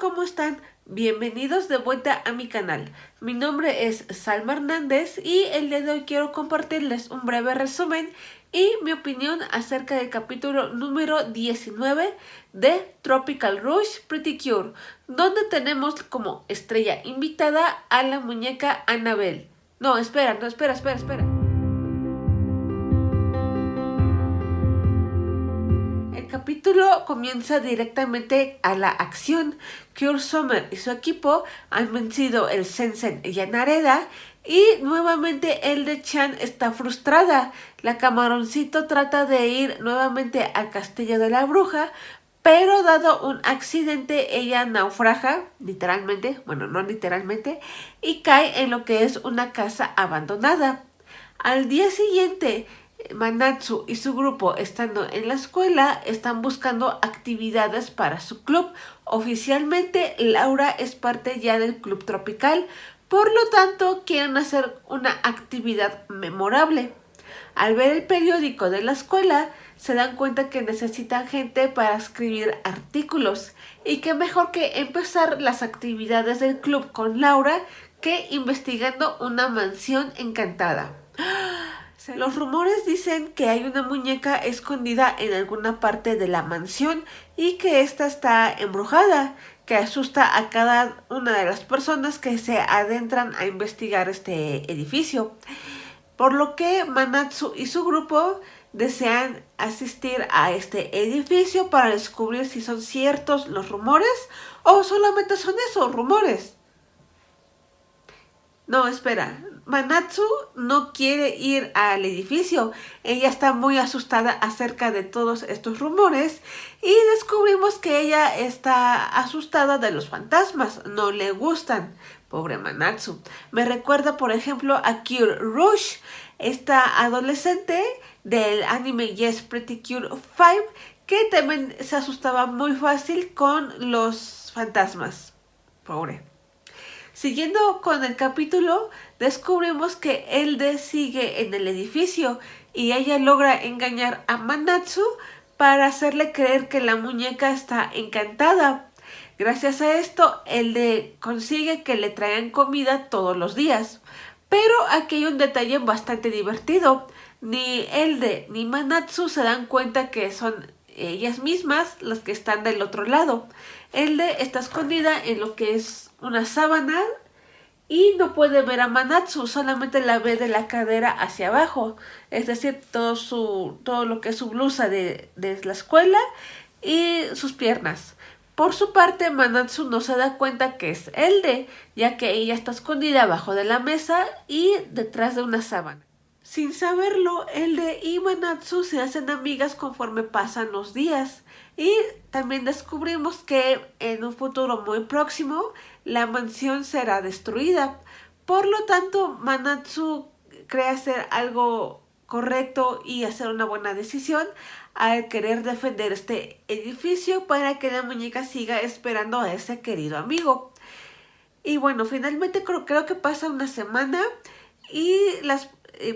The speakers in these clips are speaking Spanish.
¿cómo están? Bienvenidos de vuelta a mi canal. Mi nombre es Salma Hernández y el día de hoy quiero compartirles un breve resumen y mi opinión acerca del capítulo número 19 de Tropical Rush Pretty Cure, donde tenemos como estrella invitada a la muñeca Annabelle. No, espera. El capítulo comienza directamente a la acción. Cure Summer y su equipo han vencido el Sensen Yanareda y nuevamente Elde-chan está frustrada. La Camaroncito trata de ir nuevamente al castillo de la bruja, pero dado un accidente ella naufraga, literalmente, bueno, no literalmente, y cae en lo que es una casa abandonada. Al día siguiente, Manatsu y su grupo, estando en la escuela, están buscando actividades para su club. Oficialmente, Laura es parte ya del club tropical, por lo tanto, quieren hacer una actividad memorable. Al ver el periódico de la escuela, se dan cuenta que necesitan gente para escribir artículos y que mejor que empezar las actividades del club con Laura que investigando una mansión encantada. Los rumores dicen que hay una muñeca escondida en alguna parte de la mansión y que ésta está embrujada, que asusta a cada una de las personas que se adentran a investigar este edificio. Por lo que Manatsu y su grupo desean asistir a este edificio para descubrir si son ciertos los rumores o solamente son esos rumores. No, espera. Manatsu no quiere ir al edificio. Ella está muy asustada acerca de todos estos rumores y descubrimos que ella está asustada de los fantasmas. No le gustan. Pobre Manatsu. Me recuerda, por ejemplo, a Cure Rush, esta adolescente del anime Yes Pretty Cure 5, que también se asustaba muy fácil con los fantasmas. Pobre. Siguiendo con el capítulo, descubrimos que Elde sigue en el edificio y ella logra engañar a Manatsu para hacerle creer que la muñeca está encantada. Gracias a esto, Elde consigue que le traigan comida todos los días. Pero aquí hay un detalle bastante divertido. Ni Elde ni Manatsu se dan cuenta que son ellas mismas las que están del otro lado. Elde está escondida en lo que es una sábana y no puede ver a Manatsu, solamente la ve de la cadera hacia abajo, es decir, todo lo que es su blusa de la escuela y sus piernas. Por su parte, Manatsu no se da cuenta que es Elde, ya que ella está escondida abajo de la mesa y detrás de una sábana. Sin saberlo, Elde y Manatsu se hacen amigas conforme pasan los días. Y también descubrimos que en un futuro muy próximo la mansión será destruida. Por lo tanto, Manatsu cree hacer algo correcto y hacer una buena decisión al querer defender este edificio para que la muñeca siga esperando a ese querido amigo. Y bueno, finalmente creo que pasa una semana y las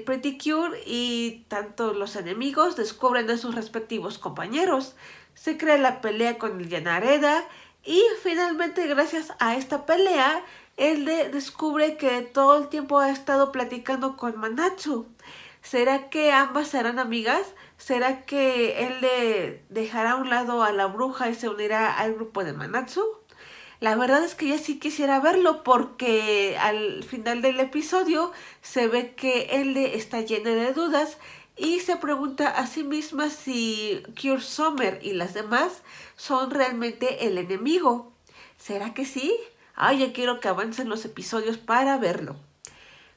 Pretty Cure y tanto los enemigos descubren a sus respectivos compañeros. Se crea la pelea con el Yanareda y finalmente gracias a esta pelea Elde descubre que todo el tiempo ha estado platicando con Manatsu. ¿Será que ambas serán amigas? ¿Será que Elde dejará a un lado a la bruja y se unirá al grupo de Manatsu? La verdad es que ya sí quisiera verlo porque al final del episodio se ve que Elde está llena de dudas y se pregunta a sí misma si Cure Summer y las demás son realmente el enemigo. ¿Será que sí? Ay, ya quiero que avancen los episodios para verlo.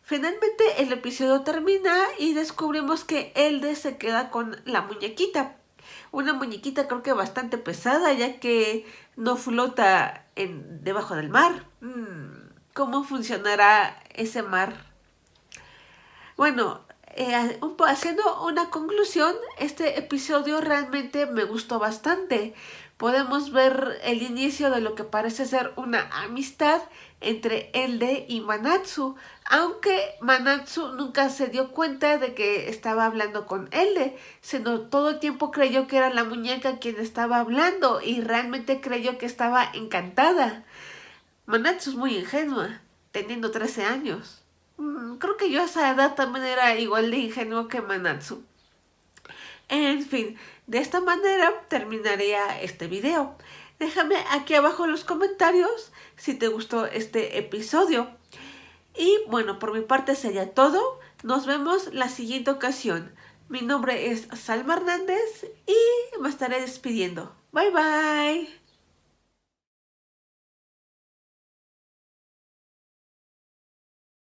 Finalmente el episodio termina y descubrimos que Elde se queda con la muñequita. Una muñequita creo que bastante pesada ya que no flota debajo del mar. ¿Cómo funcionará ese mar? Bueno, haciendo una conclusión, este episodio realmente me gustó bastante podemos ver el inicio de lo que parece ser una amistad entre Elde y Manatsu, aunque Manatsu nunca se dio cuenta de que estaba hablando con Elde, sino todo el tiempo creyó que era la muñeca quien estaba hablando y realmente creyó que estaba encantada. Manatsu es muy ingenua, teniendo 13 años. Creo que yo a esa edad también era igual de ingenuo que Manatsu. En fin, de esta manera terminaría este video. Déjame aquí abajo en los comentarios si te gustó este episodio. Y bueno, por mi parte sería todo. Nos vemos la siguiente ocasión. Mi nombre es Salma Hernández y me estaré despidiendo. Bye bye.